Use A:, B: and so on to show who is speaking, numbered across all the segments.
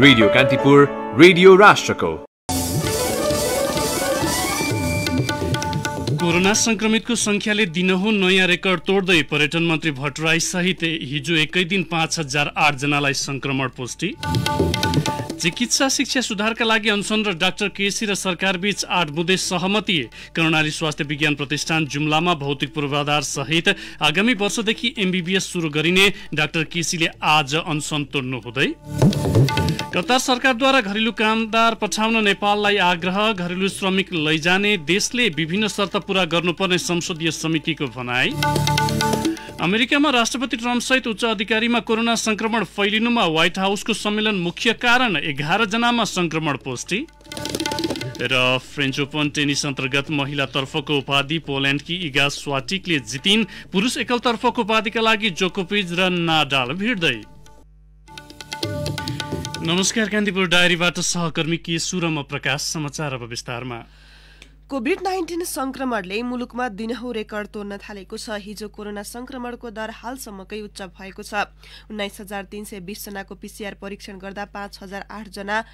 A: Radio Kantipur, radio राष्ट्रको।
B: Corona संक्रमितको संख्याले दिनहुँ नयाँ रेकर्ड तोड्दै पर्यटन मन्त्री भट्टराई सहित हिजो एकै दिन 5008 जनालाई संक्रमण पुष्टि। चिकित्सा शिक्षा सुधारका लागि अनसन र डाक्टर केसी र सरकार बीच 8 बुँदे सहमति। कर्णाली स्वास्थ्य विज्ञान प्रतिष्ठान जुम्लामा भौतिक पूर्वाधार सहित आगामी वर्षदेखि एमबीबीएस सुरु गरिने डाक्टर केसीले आज अनसन तोड्नु हुँदै। कतार सरकारद्वारा घरेलु कामदार पठाउन नेपाललाई आग्रह। घरेलु श्रमिक लैजाने देशले विभिन्न शर्त पूरा गर्नुपर्ने संसदीय समितिको भनाई। अमेरिकामा राष्ट्रपति ट्रम्प सहित उच्च अधिकारीमा कोरोना संक्रमण फैलिनुमा व्हाइट हाउसको सम्मेलन मुख्य कारण। 11 जनामा संक्रमण पुष्टि। र फ्रेन्च ओपन टेनिस अन्तर्गत महिलातर्फको उपाधि पोल्यान्डकी इगा स्वाटिकले जितिन्। पुरुष एकलतर्फको उपाधिका लागि जोकोभिच र नाडाल भिड्दै। नमस्कार, कान्तिपुर डायरीबाट सहकर्मी केशु र म प्रकाश। समाचार अब विस्तारमा।
C: कोभिड-19 संक्रमणले मुलुकमा दिनहुँ रेकर्ड तोड्न थालेको छ। हिजो कोरोना संक्रमणको दर हालसम्मकै उच्च भएको छ। 19,320 जनाको पीसीआर परीक्षण गर्दा 5,008 जना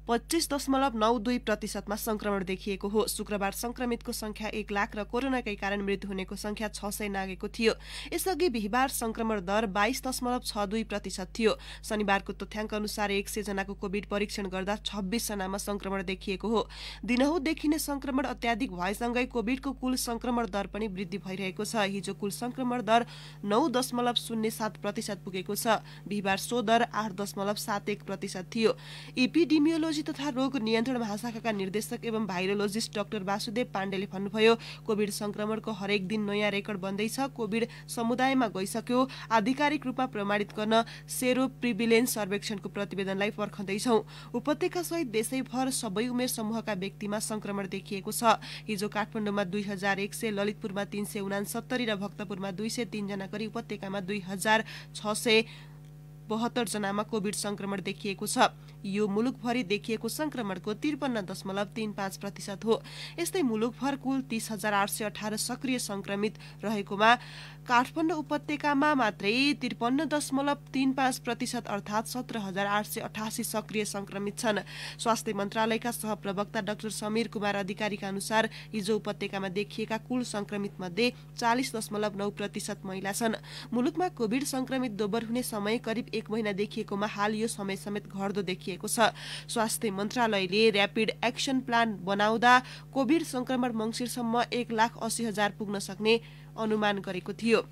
C: 25.92% संक्रमण देखिएको हो। शुक्रबार संक्रमितको संख्या 1 लाख र कोरोनाकै कारण मृत्यु हुनेको संख्या 600 नागेको थियो। यसअघि बिहिबार संक्रमण दर 22.62% थियो। शनिबारको तथ्याङ्क अनुसार 100 जनाको कोभिड परीक्षण गर्दा 26 जनामा संक्रमण देखिएको हो। दिनहुँ देखिने संक्रमण अत्याधिक भएसँगै कोभिडको कुल संक्रमण दर पनि वृद्धि भइरहेको छ। हिजो कुल संक्रमण दर 9.07% पुगेको छ। बिहिबार सो दर 8.71% थियो। एपिडेमियोलोजी तथा रोग नियन्त्रण महाशाखाका निर्देशक एवं भाइरोलोजिस्ट डाक्टर वासुदेव पाण्डेले भन्नुभयो, कोभिड संक्रमणको हरेक दिन नयाँ रेकर्ड बन्दैछ। कोभिड समुदायमा गइसक्यो। आधिकारिक रूपमा प्रमाणित गर्न सेरो प्रिभिलेन्स सर्वेक्षणको प्रतिवेदनलाई पर्खँदैछौँ। उपत्यका सहित देशैभर सबै उमेर समूहका व्यक्तिमा संक्रमण देखिएको छ। हिजो काठमाडौँमा 2100, ललितपुरमा 369 र भक्तपुरमा 203 जना गरी उपत्यकामा 2672 जनामा कोभिड संक्रमण देखिएको छ। यो मुलुकभरि देखिएको संक्रमणको 53.35% हो। यस्तै मुलुकभर कुल 30,818 सक्रिय संक्रमित रहेकोमा काठमाडौँ उपत्यकामा मात्रै 53.35% अर्थात् 17,888 सक्रिय संक्रमित छन्। स्वास्थ्य मन्त्रालयका सहप्रवक्ता डाक्टर समीर कुमार अधिकारीका अनुसार हिजो उपत्यकामा देखिएका कुल संक्रमित मध्ये 40.9% महिला छन्। मुलुकमा कोभिड संक्रमित दोब्बर हुने समय करिब 1 महिना देखिएकोमा हाल यो समय समेत घट्दो देखिएको छ। स्वास्थ्य मन्त्रालयले र्यापिड एक्सन प्लान बनाउँदा कोभिड संक्रमण मङ्सिरसम्म 1,80,000 पुग्न सक्ने अनुमान गरेको थियो।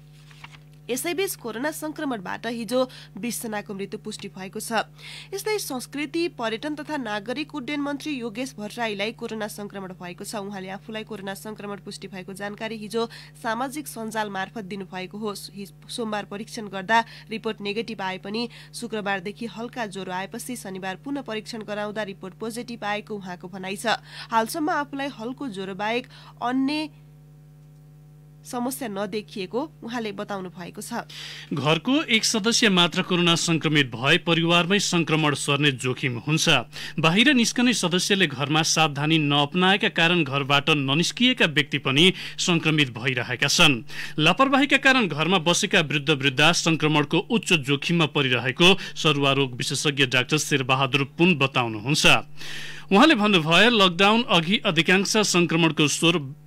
C: यसैबीच कोरोना संक्रमणबाट हिजो 20 जनाको मृत्यु पुष्टि भएको छ। यस्तै संस्कृति, पर्यटन तथा नागरिक उड्डयन मन्त्री योगेश भट्टराईलाई कोरोना संक्रमण भएको छ। उहाँले आफूलाई कोरोना संक्रमण पुष्टि भएको जानकारी हिजो सामाजिक सञ्जाल मार्फत दिनुभएको हो। सोमबार परीक्षण गर्दा रिपोर्ट नेगेटिभ आए पनि शुक्रबारदेखि हल्का ज्वरो आएपछि शनिबार पुनः परीक्षण गराउँदा रिपोर्ट पोजिटिभ आएको उहाँको भनाइ छ। हालसम्म आफूलाई हल्को ज्वरो बाहेक अन्य समस्या नदेखिएको उहाँले बताउनु भएको छ।
B: घरको एक सदस्य मात्र कोरोना संक्रमित भए परिवारमै संक्रमण सर्ने जोखिम हुन्छ। बाहिर निस्कने सदस्यले घरमा सावधानी नअपनाएका कारण घरबाट ननिस्किएका व्यक्ति पनि संक्रमित भइरहेका छन्। लापरवाहीका कारण घरमा बसेका वृद्ध वृद्धा संक्रमणको उच्च जोखिममा परिरहेको सरुवा रोग विशेषज्ञ डाक्टर शेरबहादुर पुन बताउनुहुन्छ। उहाँले भन्नुभयो, लकडाउन अघि अधिकांश संक्रमणको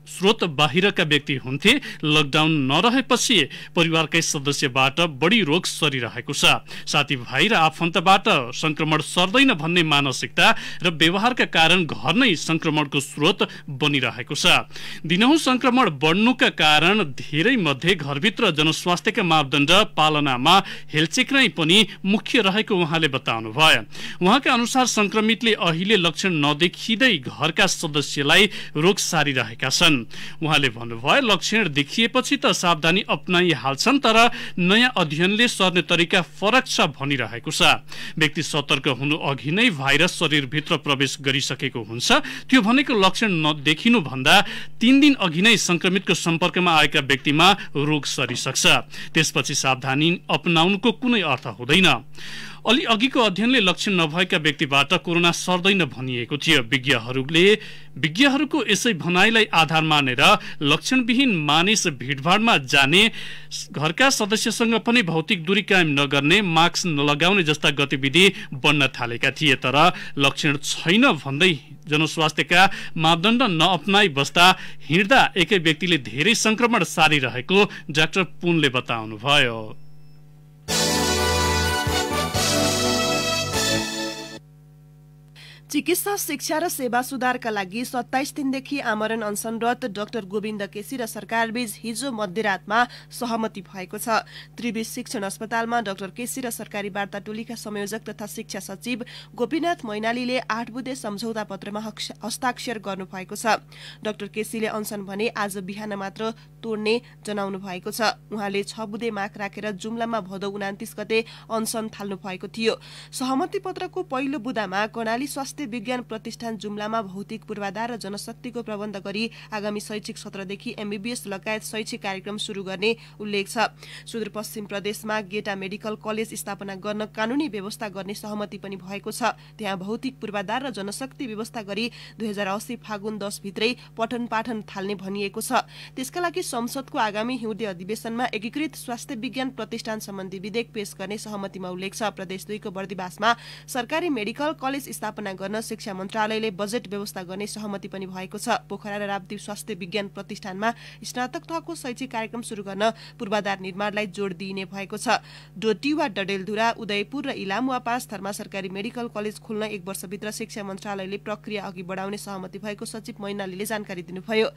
B: स्रोत बाहिरका व्यक्ति हुन्थे। लकडाउन नरहेपछि परिवारकै सदस्यबाट बढी रोग सरिरहेको छ। साथीभाइ र आफन्तबाट संक्रमण सर्दैन भन्ने मानसिकता र व्यवहारका कारण घर नै संक्रमणको स्रोत बनिरहेको छ। दिनहुँ संक्रमण बढ्नुका कारण धेरै मध्ये घरभित्र जनस्वास्थ्यका मापदण्ड पालनामा हेलचेक नै पनि मुख्य रहेको उहाँले बताउनुभयो। उहाँका अनुसार संक्रमितले अहिले लक्षण नदेखिँदै घरका सदस्यलाई रोग सारिरहेका छन्। उहाँले भन्नुभयो, लक्षण देखिएपछि त सावधानी अपनाइहाल्छन्, तर नयाँ अध्ययनले सर्ने तरिका फरक छ भनिरहेको छ। व्यक्ति सतर्क हुनु अघि नै भाइरस शरीरभित्र प्रवेश गरिसकेको हुन्छ। त्यो भनेको लक्षण नदेखिनु भन्दा 3 दिन अघि नै संक्रमितको सम्पर्कमा आएका व्यक्तिमा रोग सरिसक्छ। त्यसपछि सावधानी अपनाउनुको कुनै अर्थ हुँदैन। अलि अघिको अध्ययनले लक्षण नभएका व्यक्तिबाट कोरोना सर्दैन भनिएको थियो। विज्ञहरूको यसै भनाइलाई आधार मानेर लक्षणविहीन मानिस भिडभाडमा जाने, घरका सदस्यसँग पनि भौतिक दूरी कायम नगर्ने, मास्क नलगाउने जस्ता गतिविधि बढ्न थालेका थिए। तर लक्षण छैन भन्दै जनस्वास्थ्यका मापदण्ड नअपनाई बस्दा हिँड्दा एकै व्यक्तिले धेरै संक्रमण सारिरहेको डाक्टर पुनले बताउनुभयो।
C: चिकित्सा शिक्षा र सेवा सुधारका लागि 27 दिनदेखि आमरण अनसनरत डाक्टर गोविन्द केसी र सरकारबीच हिजो मध्यरातमा सहमति भएको छ। त्रिवी शिक्षण अस्पतालमा डाक्टर केसी र सरकारी वार्ता टोलीका संयोजक तथा शिक्षा सचिव गोपीनाथ मैनालीले 8 बुँदे सम्झौता पत्रमा हस्ताक्षर गर्नुभएको छ। डाक्टर केसीले अनसन भने आज बिहान मात्र तोड्ने जनाउनु भएको छ। उहाँले 6 बुँदे माग राखेर जुम्लामा भदौ 29 गते अनसन थाल्नु भएको थियो। सहमति पत्रको पहिलो बुँदामा कर्णाली स्वास्थ्य विज्ञान प्रतिष्ठान जुम्लामा भौतिक पूर्वाधार र जनशक्तिको प्रबन्ध गरी आगामी शैक्षिक सत्रदेखि एमबीबीएस लगायत शैक्षिक कार्यक्रम शुरू गर्ने उल्लेख छ। सुदूरपश्चिम प्रदेशमा गेटा मेडिकल कलेज स्थापना गर्न कानूनी व्यवस्था गर्ने सहमति पनि भएको छ। त्यहाँ भौतिक पूर्वाधार र जनशक्ति व्यवस्था गरी 2080 फागुन 10 भित्रै पठन पाठन थाल्ने भनिएको छ। त्यसका लागि संसदको आगामी हिउँदे अधिवेशनमा एकीकृत स्वास्थ्य विज्ञान प्रतिष्ठान सम्बन्धी विधेयक पेश गर्ने सहमतिमा उल्लेख छ। प्रदेश 2 को बर्दिवासमा सरकारी मेडिकल कलेज स्थापना गर्न शिक्षा मन्त्रालयले बजेट व्यवस्था गर्ने सहमति पनि भएको छ। पोखरा र राप्ती स्वास्थ्य विज्ञान प्रतिष्ठानमा स्नातक तहको शैक्षिक कार्यक्रम शुरू गर्न पूर्वाधार निर्माणलाई जोड दिइने भएको छ। डोटी वा डडेलधुरा, उदयपुर र इलाम वा 5 थरमा सरकारी मेडिकल कलेज खोल्न 1 वर्षभित्र शिक्षा मन्त्रालयले प्रक्रिया अघि बढाउने सहमति भएको सचिव मैनालीले जानकारी दिनुभयो।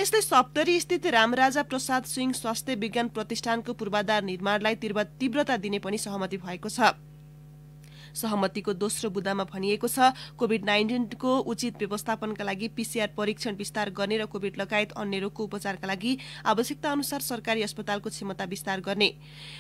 C: यस्तै सप्तरी स्थित रामराजा प्रसाद सिंह स्वास्थ्य विज्ञान प्रतिष्ठानको पूर्वाधार निर्माणलाई तीव्रता दिने पनि सहमति भएको छ। सहमतिको दोस्रो बुँदामा भनिएको छ कोभिड-19 को उचित व्यवस्थापनका लागि पीसीआर परीक्षण विस्तार गर्ने र कोभिड लगायत अन्य रोगको उपचारका लागि आवश्यकता अनुसार सरकारी अस्पतालको क्षमता विस्तार गर्ने।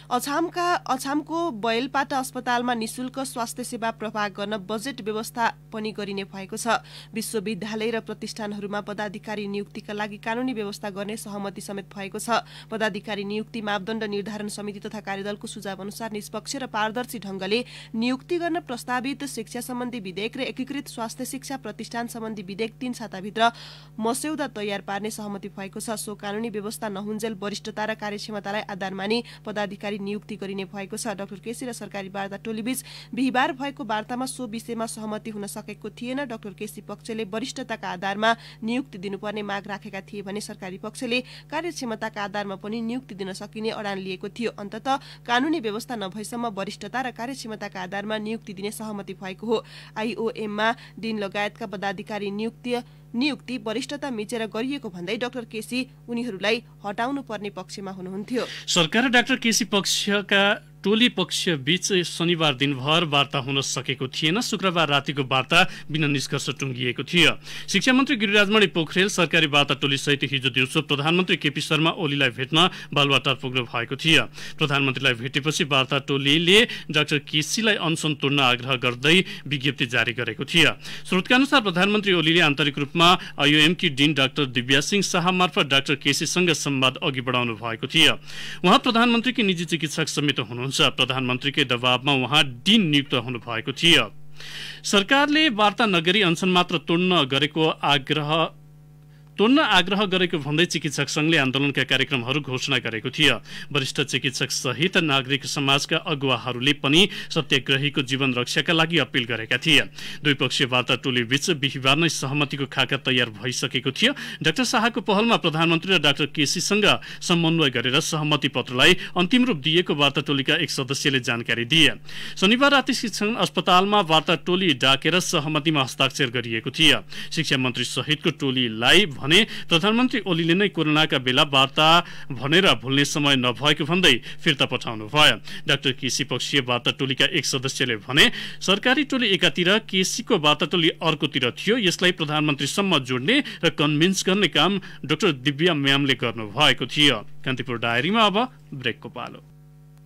C: अछामको बैलपाटा अस्पतालमा निशुल्क स्वास्थ्य सेवा प्रवाह गर्न बजेट व्यवस्था पनि गरिने भएको छ। विश्वविद्यालय र प्रतिष्ठानहरूमा पदाधिकारी नियुक्तिका लागि कानूनी व्यवस्था गर्ने सहमति समेत भएको छ। पदाधिकारी नियुक्ति मापदण्ड निर्धारण समिति तथा कार्यदलको सुझाव अनुसार निष्पक्ष र पारदर्शी ढंगले नियुक्ति गर्न प्रस्तावित शिक्षा सम्बन्धी विधेयक र एकीकृत स्वास्थ्य शिक्षा प्रतिष्ठान सम्बन्धी विधेयक 3 साताभित्र मस्यौदा तयार पार्ने सहमति भएको छ। सो कानूनी व्यवस्था नहुन्जेल वरिष्ठता र कार्यक्षमतालाई आधार मानी पदाधिकारी नियुक्ति गरिने भएको छ। डाक्टर केसी र सरकारी वार्ता टोलीबीच बिहिबार भएको वार्तामा सो विषयमा सहमति हुन सकेको थिएन। डाक्टर केसी पक्षले वरिष्ठताका आधारमा नियुक्ति दिनुपर्ने माग राखेका थिए भने सरकारी पक्षले कार्यक्षमताका आधारमा पनि नियुक्ति दिन सकिने अडान लिएको थियो। अन्ततः कानूनी व्यवस्था नभएसम्म वरिष्ठता र कार्यक्षमताका आधारमा नियुक्ति दिने सहमति भएको हो। आईओएममा दिन लगायतका पदाधिकारी नियुक्ति वरिष्ठता मिचेर गरिएको भन्दै डाक्टर केसी उनीहरूलाई हटाउनु पर्ने पक्षमा हुनुहुन्थ्यो।
B: सरकार र डाक्टर केसी पक्षका टोली पक्ष बीच शनिबार दिनभर वार्ता हुन सकेको थिएन। शुक्रबार रातिको वार्ता बिना निष्कर्ष टुङ्गिएको थियो। शिक्षा मन्त्री गिरिराजमणि पोखरेल सरकारी वार्ता टोली सहित हिजो दिउँसो प्रधानमन्त्री केपी शर्मा ओलीलाई भेट्न बालुवाटार पुग्नु भएको थियो। प्रधानमन्त्रीलाई भेटेपछि वार्ता टोलीले डाक्टर केसीलाई अनसन तोड्न आग्रह गर्दै विज्ञप्ति जारी गरेको थियो। स्रोतका अनुसार प्रधानमन्त्री ओलीले आन्तरिक रूपमा आईओएमकी डिन डाक्टर दिव्या सिंह शाह मार्फत डाक्टर केसीसँग संवाद अघि बढाउनु भएको थियो। उहाँ प्रधानमन्त्रीकी निजी चिकित्सक समेत हुनुहुन्छ। प्रधानमन्त्रीकै दबावमा उहाँ डिन नियुक्त हुनु भएको थियो। सरकारले वार्ता नगरी अनसन मात्र तोड्न आग्रह गरेको भन्दै चिकित्सक संघले आन्दोलनका कार्यक्रमहरू घोषणा गरेको थियो। वरिष्ठ चिकित्सक सहित नागरिक समाजका अगुवाहरूले पनि सत्याग्रहीको जीवन रक्षाका लागि अपील गरेका थिए। द्विपक्षीय वार्ता टोली बीच बिहिबार नै सहमतिको खाका तयार भइसकेको थियो। डाक्टर शाहको पहलमा प्रधानमन्त्री र डाक्टर केसीसँग समन्वय गरेर सहमति पत्रलाई अन्तिम रूप दिएको वार्ता टोलीका एक सदस्यले जानकारी दिए। शनिबार राति शिक्षण अस्पतालमा वार्ता टोली डाकेर सहमतिमा हस्ताक्षर गरिएको थियो। शिक्षा मन्त्री सहितको टोलीलाई भने प्रधानमन्त्री ओलीले नै कोरोनाका बेला वार्ता भनेर भुल्ने समय नभएको भन्दै फिर्ता पठाउनु भयो। डाक्टर केसी पक्षीय वार्ता टोलीका एक सदस्यले भने सरकारी टोली एकातिर केसीको वार्ता टोली अर्कोतिर थियो। यसलाई प्रधानमन्त्रीसम्म जोड्ने र कन्भिन्स गर्ने काम डाक्टर दिव्या म्यामले गर्नु भएको थियो। कान्तिपुर डायरीमा अब ब्रेकको पालो।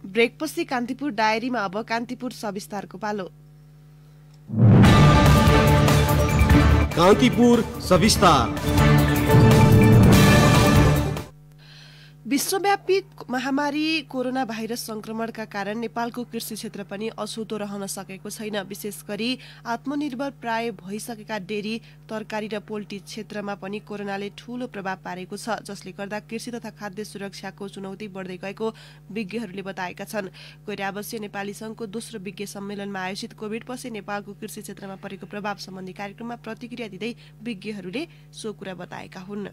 C: ब्रेकपछि कान्तिपुर डायरीमा अब कान्तिपुर सविस्तारको पालो।
D: कान्तिपुर सविस्तार।
C: विश्वव्यापी महामारी कोरोना भाइरस संक्रमणका कारण नेपालको कृषि क्षेत्र पनि अछुतो रहन सकेको छैन। विशेष गरी आत्मनिर्भर प्राय भइसकेका डेरी, तरकारी र पोल्ट्री क्षेत्रमा पनि कोरोनाले ठूलो प्रभाव पारेको छ, जसले गर्दा कृषि तथा खाद्य सुरक्षाको चुनौती बढ्दै गएको विज्ञहरूले बताएका छन्। कोइराबस्य नेपाली संघको दोस्रो विज्ञ सम्मेलनमा आयोजित कोभिडपछि नेपालको कृषि क्षेत्रमा परेको प्रभाव सम्बन्धी कार्यक्रममा प्रतिक्रिया दिँदै विज्ञहरूले सो कुरा बताएका हुन्।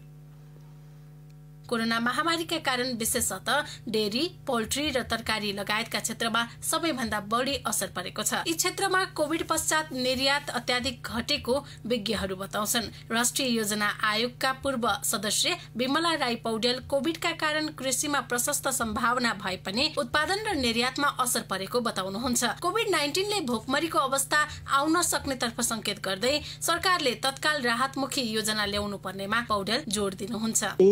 D: कोरोना महामारीका कारण विशेषतः डेरी, पोल्ट्री र तरकारी लगायतका क्षेत्रमा सबैभन्दा बढी असर परेको छ। यी क्षेत्रमा कोभिड पश्चात निर्यात अत्याधिक घटेको विज्ञहरू बताउँछन्। राष्ट्रिय योजना आयोगका पूर्व सदस्य विमला राई पौडेल कोभिडका कारण कृषिमा प्रशस्त सम्भावना भए पनि उत्पादन र निर्यातमा असर परेको बताउनुहुन्छ। कोभिड-19 ले भोकमरीको अवस्था आउन सक्नेतर्फ संकेत गर्दै सरकारले तत्काल राहतमुखी योजना ल्याउनु पर्नेमा पौडेल जोड दिनुहुन्छ।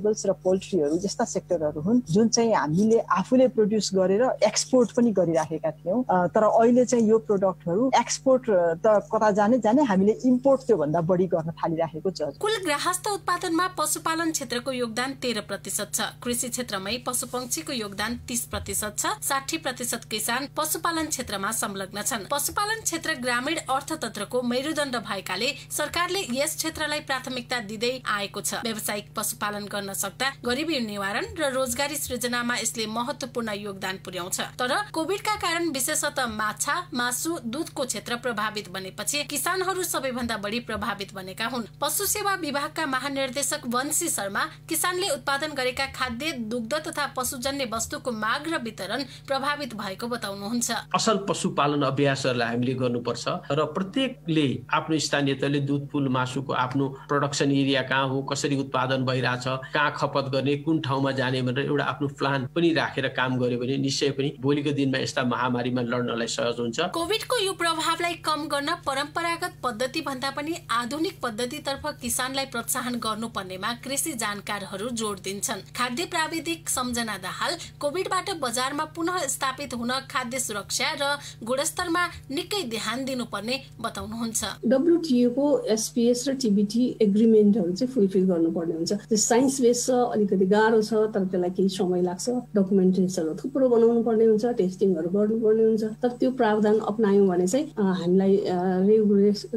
E: र पोल्ट्रीहरू जस्ता सेक्टरहरू हुन् जुन चाहिँ हामीले आफूले प्रोड्युस गरेर एक्सपोर्ट पनि गरिराखेका थियौं, तर अहिले चाहिँ यो प्रोडक्टहरू एक्सपोर्ट त कता जाने हामीले इम्पोर्ट त्यो भन्दा बढी गर्न थालिराखेको छ।
D: कुल गृहस्थ उत्पादनमा पशुपालन क्षेत्रको योगदान 13% छ। कृषि क्षेत्रमै पशुपक्षीको योगदान 30% छ। 60% किसान पशुपालन क्षेत्रमा संलग्न छन्। पशुपालन क्षेत्र ग्रामीण अर्थतन्त्रको मेरुदण्ड भएकाले सरकारले यस क्षेत्रलाई प्राथमिकता दिँदै आएको छ। व्यावसायिक पशुपालन गर्न सक्दा गरिबी निवारण र रोजगारी सृजनामा यसले महत्वपूर्ण योगदान पुर्याउँछ। तर कोभिडका कारण विशेषतः माछा, मासु, दूधको क्षेत्र प्रभावित बनेपछि किसानहरू सबैभन्दा बढी प्रभावित बनेका हुन्। पशु सेवा विभागका महानिर्देशक वंशी शर्मा किसानले उत्पादन गरेका खाद्य, दुग्ध तथा पशुजन्य वस्तुको माग र वितरण प्रभावित भएको बताउनुहुन्छ।
F: असल पशुपालन अभ्यासहरूलाई हामीले गर्नुपर्छ र प्रत्येकले आफ्नो स्थानीय तहले दूध, फूल, मासुको आफ्नो प्रोडक्सन एरिया कहाँ हो, कसरी उत्पादन भइरहेछ, कहाँ खपत गर्ने, कुन ठाउँमा जाने भनेर एउटा आफ्नो प्लान पनि राखेर काम गर्यो भने निश्चय पनि भोलिको दिनमा यस्ता महामारीमा लड्नलाई सहज हुन्छ।
D: कोभिडको यो प्रभावलाई कम गर्न परम्परागत पद्धति भन्दा पनि आधुनिक पद्धतितर्फ किसानलाई प्रोत्साहन गर्नुपर्नेमा कृषि जानकारहरू जोड दिन्छन्। खाद्य प्राविधिक सम्झना दाहाल कोभिडबाट बजारमा पुनः स्थापित हुन खाद्य सुरक्षा र गुणस्तरमा निकै ध्यान दिनुपर्ने बताउनुहुन्छ।
G: WTO को SPS र TBT एग्रिमेन्टहरू चाहिँ फुलफिल गर्नुपर्ने हुन्छ। साइन्स बेस छ, अलिकति गाह्रो छ, तर त्यसलाई केही समय लाग्छ। डकुमेन्टेसनहरू थुप्रो बनाउनु पर्ने हुन्छ, टेस्टिङहरू गर्नुपर्ने हुन्छ। तर त्यो प्रावधान अपनायौँ भने चाहिँ हामीलाई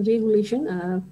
G: रेगुलेसन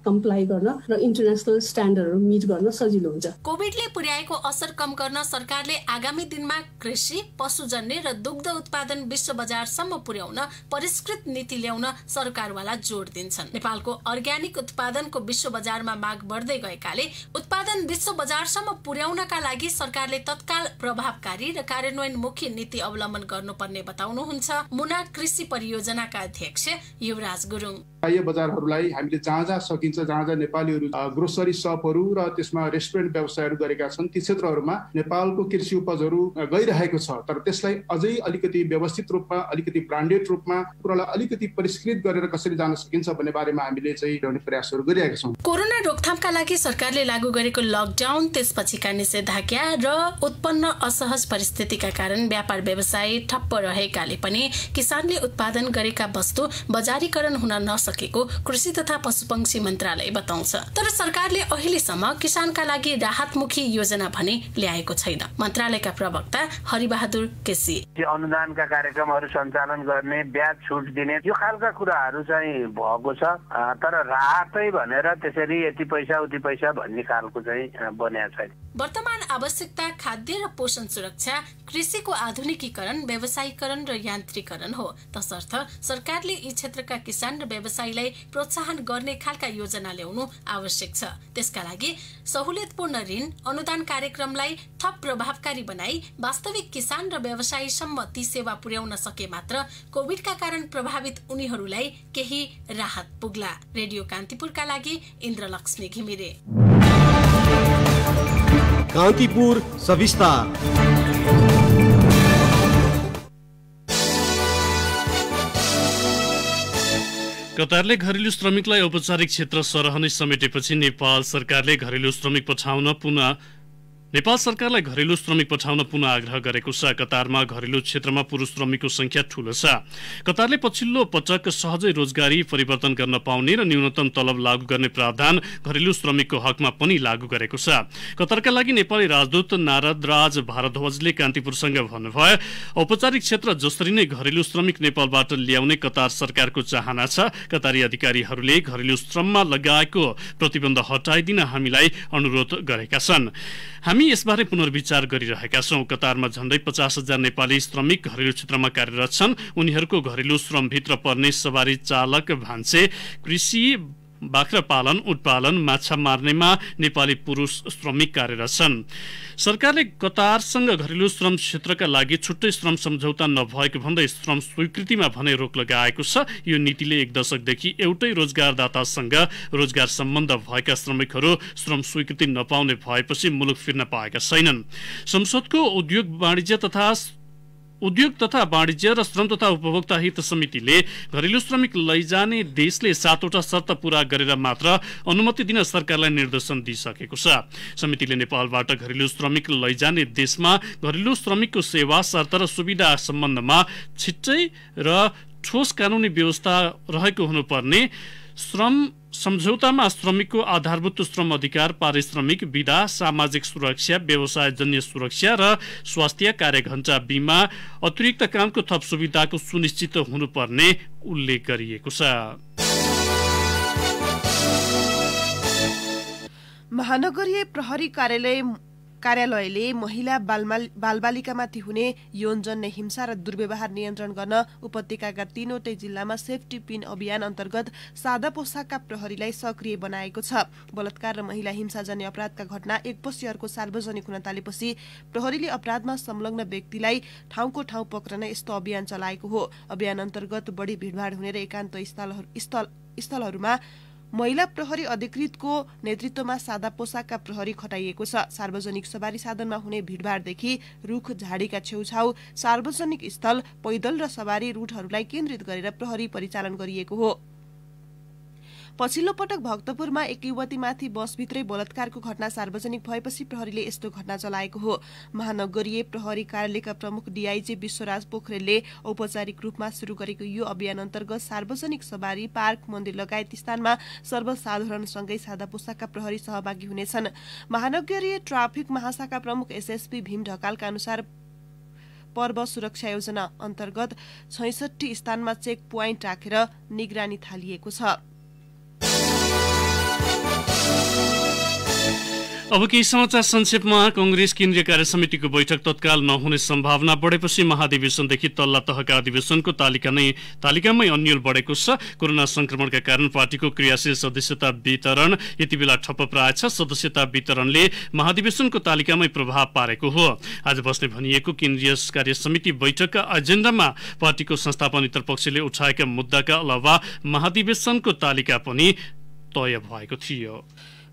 G: कम्प्लाई गर्न र इन्टरनेसनल स्ट्यान्डर्डहरू मिट गर्न सजिलो हुन्छ।
D: कोभिडले पुर्याएको असर कम गर्न सरकारले आगामी दिनमा कृषि, पशुजन्य र दुग्ध उत्पादन विश्व बजारसम्म पुर्याउन परिष्कृत नीति ल्याउन सरकारवाला जोड दिन्छन्। नेपालको अर्ग्यानिक उत्पादनको विश्व बजारमा माग बढ्दै गएकाले उत्पादन विश्व बजारसम्म पुर्याउनका लागि सरकारले तत्काल प्रभावकारी र कार्यान्वयनमुखी नीति अवलम्बन गर्नुपर्ने बताउनुहुन्छ मुना कृषि परियोजनाका अध्यक्ष युवराज गुरुङ।
H: यो बजारहरूलाई हामीले जहाँ सकिन्छ, जहाँ नेपालीहरू ग्रोसरी सपहरू र त्यसमा रेस्टुरेन्ट व्यवसायहरू गरेका छन्, ती क्षेत्रहरूमा नेपालको कृषि उपजहरू गइरहेको छ। तर त्यसलाई अझै अलिकति व्यवस्थित रूपमा, अलिकति ब्रान्डेड रूपमा कुरालाई अलिकति परिष्कृत गरेर कसरी जान सकिन्छ भन्ने बारेमा हामीले चाहिँ ल्याउने प्रयासहरू गरिरहेका छौँ।
D: कोरोना रोकथामका लागि सरकारले लागू गरेको लकडाउन, त्यसपछिका निषेधाज्ञा र उत्पन्न असहज परिस्थितिका कारण व्यापार व्यवसाय ठप्प रहेकाले पनि किसानले उत्पादन गरेका वस्तु बजारीकरण हुन नसकेको कृषि तथा पशुपक्षी मन्त्रालय बताउँछ। तर सरकारले अहिलेसम्म किसानका लागि राहतमुखी योजना भने ल्याएको छैन। मन्त्रालयका प्रवक्ता हरिबहादुर केसी
I: अनुदानका कार्यक्रमहरू सञ्चालन गर्ने, ब्याज छुट दिने, यो खालका कुराहरू चाहिँ भएको छ। तर राहतै भनेर त्यसरी यति पैसा उति पैसा भन्ने खालको चाहिँ बनेको छैन।
D: वर्तमान आवश्यकता खाद्य र पोषण सुरक्षा, कृषिको आधुनिकीकरण, व्यवसायीकरण र यान्त्रिकरण हो। तसर्थ सरकारले यी क्षेत्रका किसान र व्यवसायीलाई प्रोत्साहन गर्ने खालका योजना ल्याउनु आवश्यक छ। त्यसका लागि सहुलियतपूर्ण ऋण, अनुदान कार्यक्रमलाई थप प्रभावकारी बनाई वास्तविक किसान र व्यवसायीसम्म ती सेवा पुर्याउन सके मात्र कोभिडका कारण प्रभावित उनीहरूलाई केही राहत पुग्ला। रेडियो कान्तिपुरका लागि इन्द्रलक्ष्मी घिमिरे।
A: कान्तिपुर सविस्तार।
B: कतारले घरेलु श्रमिकलाई औपचारिक क्षेत्र सरह नै समेटेपछि नेपाल सरकारले घरेलु श्रमिक पठाउन पुनः नेपाल सरकारलाई घरेलु श्रमिक पठाउन पुनः आग्रह गरेको छ। कतारमा घरेलु क्षेत्रमा पुरुष श्रमिकको संख्या ठूलो छ। कतारले पछिल्लो पटक सहजै रोजगारी परिवर्तन गर्न पाउने र न्यूनतम तलब लागू गर्ने प्रावधान घरेलु श्रमिकको हकमा पनि लागू गरेको छ। कतारका लागि नेपाली राजदूत नारद राज भारद्वाजले कान्तिपुरसँग भन्नुभयो, औपचारिक क्षेत्र जसरी नै घरेलु श्रमिक नेपालबाट ल्याउने कतार सरकारको चाहना छ। कतारी अधिकारीहरूले घरेलु श्रममा लगाएको प्रतिबन्ध हटाइदिन हामीलाई अनुरोध गरेका छन्। हामी यसबारे पुनर्विचार गरिरहेका छौं। कतारमा झण्डै 50,000 नेपाली श्रमिक घरेलु क्षेत्रमा कार्यरत छन्। उनीहरूको घरेलु श्रमभित्र पर्ने सवारी चालक, भान्से, कृषि, बाख्रा पालन, ऊँट पालन, माछा मार्नेमा नेपाली पुरुष श्रमिक कार्यरत छन्। सरकारले कतारसँग घरेलु श्रम क्षेत्रका लागि छुट्टै श्रम सम्झौता नभएको भन्दै श्रम स्वीकृतिमा भने रोक लगाएको छ। यो नीतिले 1 दशकदेखि एउटै रोजगारदातासँग रोजगार सम्बन्ध भएका श्रमिकहरू श्रम स्वीकृति नपाउने भएपछि मुलुक फिर्न पाएका छैनन्। संसदको उद्योग तथा वाणिज्य र श्रम तथा उपभोक्ता हित समितिले घरेलु श्रमिक लैजाने देशले 7वटा शर्त पूरा गरेर मात्र अनुमति दिन सरकारलाई निर्देशन दिइसकेको छ। समितिले नेपालबाट घरेलु श्रमिक लैजाने देशमा घरेलु श्रमिकको सेवा, शर्त र सुविधा सम्बन्धमा छिट्टै र ठोस कानूनी व्यवस्था रहेको हुनुपर्ने, श्रम सम्झौतामा श्रमिकको आधारभूत श्रम अधिकार, पारिश्रमिक, विधा, सामाजिक सुरक्षा, व्यवसायजन्य सुरक्षा र स्वास्थ्य, कार्यघण्टा, बीमा, अतिरिक्त कामको थप सुविधाको सुनिश्चित हुनुपर्ने उल्लेख गरिएको छ।
C: महानगरीय प्रहरी कार्यालयले महिला बालबालिकामाथि हुने यौनजन्य हिंसा र दुर्व्यवहार नियन्त्रण गर्न उपत्यकाका 3वटै जिल्लामा सेफ्टी पिन अभियान अन्तर्गत सादा पोसाकका प्रहरीलाई सक्रिय बनाएको छ। बलात्कार र महिला हिंसाजन्य अपराधका घटना एकपछि अर्को सार्वजनिक हुन थालेपछि प्रहरीले अपराधमा संलग्न व्यक्तिलाई ठाउँको ठाउँ पक्रन यस्तो अभियान चलाएको हो। अभियान अन्तर्गत बढी भिडभाड हुने र एकान्त स्थलहरूमा महिला प्रहरी अधिकृतको नेतृत्वमा सादा पोसाकका प्रहरी खटाइएको छ। सार्वजनिक सवारी साधनमा हुने भिडभाडदेखि रुख झाडीका छेउछाउ, सार्वजनिक स्थल, पैदल र सवारी रूटहरूलाई केन्द्रित गरेर प्रहरी परिचालन गरिएको हो। पछिल्लो पटक भक्तपुरमा एक युवतीमाथि बसभित्रै बलात्कारको घटना सार्वजनिक भएपछि प्रहरीले यस्तो घटना चलाएको हो। महानगरीय प्रहरी कार्यालयका प्रमुख डीआईजी विश्वराज पोखरेलले औपचारिक रूपमा शुरू गरेको यो अभियान अन्तर्गत सार्वजनिक सवारी, पार्क, मन्दिर लगायत स्थानमा सर्वसाधारणसँगै सादा पोसाकका प्रहरी सहभागी हुनेछन्। महानगरीय ट्राफिक महाशाखा प्रमुख एसएसपी भीम ढकालका अनुसार पर्व सुरक्षा योजना अन्तर्गत 66 स्थानमा चेक पोइन्ट राखेर निगरानी थालिएको छ।
B: अब केही समाचार संक्षेपमा। कांग्रेस केन्द्रीय कार्य समितिको बैठक तत्काल नहुने सम्भावना बढेपछि महाधिवेशनदेखि तल्ला तहका अधिवेशनको तालिकामै अन्यल बढेको छ। कोरोना संक्रमणका कारण पार्टीको क्रियाशील सदस्यता वितरण यति बेला ठप्प प्राय छ। सदस्यता वितरणले महाधिवेशनको तालिकामै प्रभाव पारेको हो। आज बस्ने भनिएको केन्द्रीय कार्य समिति बैठकका एजेन्डामा पार्टीको संस्थापनेतर पक्षले उठाएका मुद्दाका अलावा महाधिवेशनको तालिका पनि तय भएको थियो।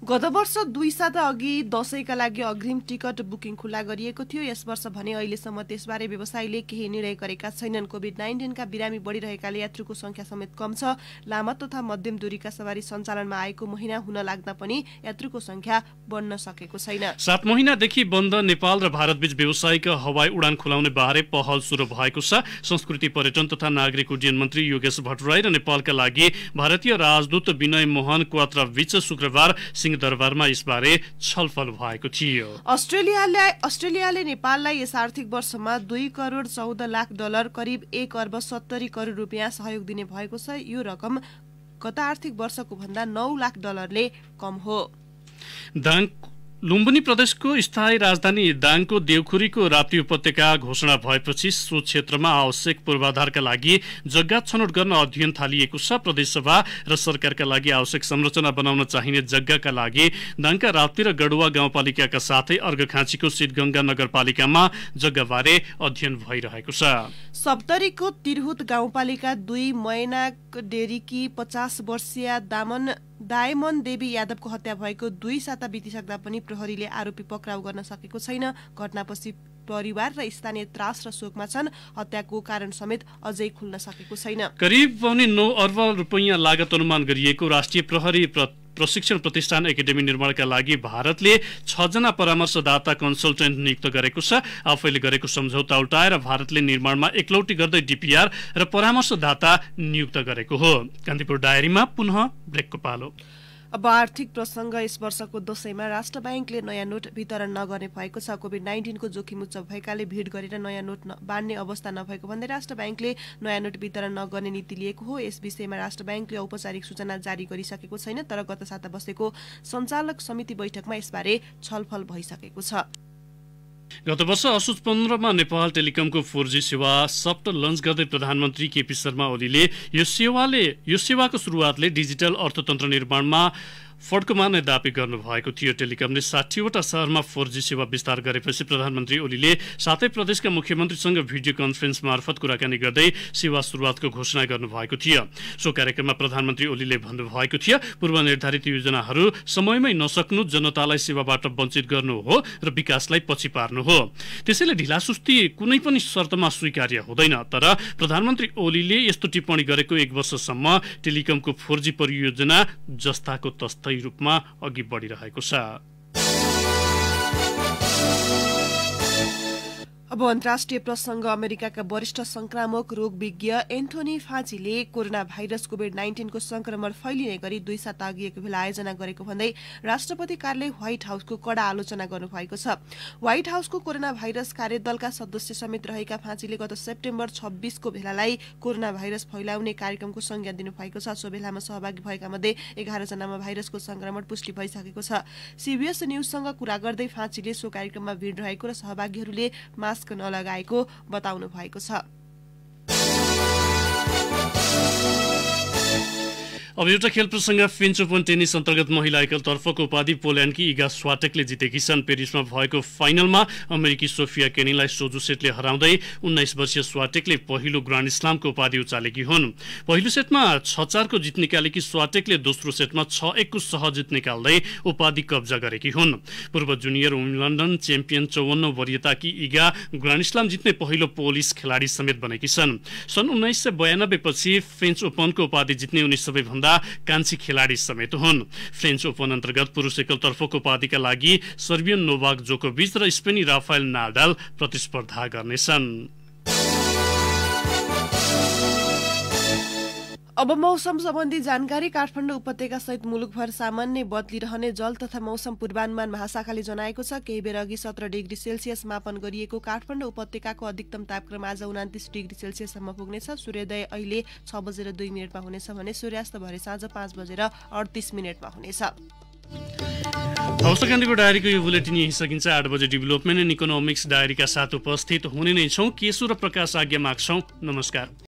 C: गत वर्ष 2 साता अघि दशैंका लागि अग्रिम टिकट बुकिङ खुल्ला गरिएको थियो। यस वर्ष भने अहिलेसम्म त्यसबारे व्यवसायीले केही निर्णय गरेका छैनन्। कोभिड-19 का बिरामी बढिरहेकाले यात्रुको संख्या समेत कम छ। लामा तथा मध्यम दूरीका सवारी सञ्चालनमा आएको महिना हुन लाग्दा पनि यात्रुको संख्या बढ्न सकेको छैन।
B: 7 महिनादेखि बन्द नेपाल र भारतबीच व्यावसायिक हवाई उडान खुलाउने बारे पहल सुरु भएको छ। संस्कृति, पर्यटन तथा नागरिक उड्डयन मन्त्री योगेश भट्टराई र नेपालका लागि भारतीय राजदूत विनय मोहन क्वात्राबीच शुक्रबार दरबारमा यसबारे छलफल भएको थियो।
C: अस्ट्रेलियाले नेपाललाई यस आर्थिक वर्षमा 2 करोड 14 लाख डलर करिब 1 अर्ब 70 करोड रुपियाँ सहयोग दिने भएको छ। यो रकम गत आर्थिक वर्षको भन्दा 9 लाख डलरले कम हो।
B: लुम्बिनी प्रदेशको स्थायी राजधानी दाङको देउखुरीको राप्ती उपत्यका घोषणा भएपछि सो क्षेत्रमा आवश्यक पूर्वाधारका लागि जग्गा छनौट गर्न अध्ययन थालिएको छ। प्रदेशसभा र सरकारका लागि आवश्यक संरचना बनाउन चाहिने जग्गाका लागि दाङका राप्ती र गडुवा गाउँपालिकाका साथै अर्घखाँचीको सिद्धगंगा नगरपालिकामा जग्गाबारे अध्ययन भइरहेको छ।
C: सप्तरीको तिरहुत गाउँपालिका 2 मैनाक डेरीकी 50 वर्षीय दायमन देवी यादवको हत्या भएको 2 साता बितिसक्दा पनि प्रहरीले आरोपी पक्राउ गर्न सकेको छैन। घटनापछि परिवार र स्थानीय त्रास र शोकमा छन्। हत्याको कारण समेत अझै खुल्न सकेको छैन।
B: करिब 9 अर्ब रुपैयाँ लागत अनुमान गरिएको राष्ट्रिय प्रहरी प्रशिक्षण प्रतिष्ठान एकाडेमी निर्माणका लागि भारतले 6 जना परामर्शदाता कन्सल्टेन्ट नियुक्त गरेको छ। आफैले गरेको सम्झौता उल्टाएर भारतले निर्माणमा एकलौटी गर्दै डीपीआर र परामर्शदाता नियुक्त गरेको हो। कान्तिपुर डायरीमा पुनः ब्रेकको पालो।
C: अब आर्थिक प्रसङ्ग। यस वर्षको दशैंमा राष्ट्र ब्याङ्कले नयाँ नोट वितरण नगर्ने भएको छ। कोभिड-19 को जोखिम उच्च भएकाले भिड गरेर नयाँ नोट बाँड्ने अवस्था नभएको भन्दै राष्ट्र ब्याङ्कले नयाँ नोट वितरण नगर्ने नीति लिएको हो। यस विषयमा राष्ट्र ब्याङ्कले औपचारिक सूचना जारी गरिसकेको छैन, तर गत साता बसेको सञ्चालक समिति बैठकमा यसबारे छलफल भइसकेको छ।
B: गत वर्ष असोज 15 मा नेपाल टेलिकमको 4G सेवा सफ्ट लन्च गर्दै प्रधानमन्त्री केपी शर्मा ओलीले यो सेवाको सुरुवातले डिजिटल अर्थतन्त्र निर्माणमा फड्को मार्ने दाबी गर्नुभएको थियो। टेलिकमले 60 वटा शहरमा 4G सेवा विस्तार गरेपछि प्रधानमन्त्री ओलीले सातै प्रदेशका मुख्यमन्त्रीसँग भिडियो कन्फरेन्स मार्फत कुराकानी गर्दै सेवा सुरुवातको घोषणा गर्नुभएको थियो। सो कार्यक्रममा प्रधानमन्त्री ओलीले भन्नुभएको थियो, पूर्व निर्धारित योजनाहरू समयमै नसक्नु जनतालाई सेवाबाट वञ्चित गर्नु हो र विकासलाई पछि पार्नु हो। त्यसैले ढिलासुस्ती कुनै पनि शर्तमा स्वीकार्य हुँदैन। तर प्रधानमन्त्री ओलीले यस्तो टिप्पणी गरेको 1 वर्षसम्म टेलिकमको 4G परियोजना जस्ताको तस्तै रूपमा अघि बढिरहेको छ।
C: अब अन्तर्राष्ट्रिय प्रसङ्ग। अमेरिकाका वरिष्ठ संक्रामक रोग विज्ञ एन्थोनी फाजीले कोरोना भाइरस कोभिड-19 को संक्रमण फैलिने गरी 2 साता अघि एक बेला आयोजना गरेको भन्दै राष्ट्रपति कार्यालय व्हाइट हाउसको कडा आलोचना गर्नुभएको छ। व्हाइट हाउसको कोरोना भाइरस कार्यदलका सदस्य समेत रहेका फाजीले गत सेप्टेम्बर 26 को भेलालाई कोरोना भाइरस फैलाउने कार्यक्रमको संज्ञा दिनुभएको छ। सो बेलामा सहभागी भएका मध्ये 11 जनामा भाइरसको संक्रमण पुष्टि भइसकेको छ। सीबीएस न्यूजसँग कुरा गर्दै फाजीले सो कार्यक्रममा भिड रहेको र सहभागीहरूले मास्क नलगाएको बताउनु भएको छ।
B: अब एउटा खेल प्रसङ्ग। फ्रेन्च ओपन टेनिस अन्तर्गत महिला एकल तर्फको उपाधि पोल्यान्डकी इगा स्वाटेकले जितेकी छन्। पेरिसमा भएको फाइनलमा अमेरिकी सोफिया केनीलाई सोझो सेटले हराउँदै 19 वर्षीय स्वाटेकले पहिलो ग्रान्ड स्लामको उपाधि उचालेकी हुन्। पहिलो सेटमा 6-4 को जित निकालेकी स्वाटेकले दोस्रो सेटमा 6-1 को सहज जित निकाल्दै उपाधि कब्जा गरेकी हुन्। पूर्व जुनियर विम्बल्डन च्याम्पियन 54 वरियताकी इगा ग्रान्ड स्लाम जित्ने पहिलो पोलिस खेलाडी समेत बनेकी छन्। सन् 1992 पछि फ्रेन्च ओपनको उपाधि जित्ने उनी सबैभन्दा कान्छी खेलाडी समेत हुन्। फ्रेन्च ओपन अन्तर्गत पुरुष एकल तर्फको उपाधिका लागि सर्बियन नोभाक जोकोभिच र स्पेनी राफाएल नाडाल प्रतिस्पर्धा गर्नेछन्।
C: अब मौसम सम्बन्धी जानकारी। काठमाडौँ उपत्यका सहित मुलुकभर सामान्य बदली रहने जल तथा मौसम पूर्वानुमान महाशाखाले जनाएको छ। केही बेर अघि 17 डिग्री सेल्सियस मापन गरिएको काठमाडौँ उपत्यकाको अधिकतम तापक्रम आज 29 डिग्री सेल्सियससम्म पुग्नेछ। सूर्योदय अहिले 6:02 हुनेछ भने सूर्यास्त भरे साँझ 5:38 हुनेछ।
B: हवस्, कान्तिपुर डायरीको यो बुलेटिन यही सकिन्छ। 8 बजे डेभलपमेन्ट एन्ड इकोनोमिक्स डायरीका साथ उपस्थित हुने नै छौँ। केशु र प्रकाश आज्ञा माग्छौँ। नमस्कार।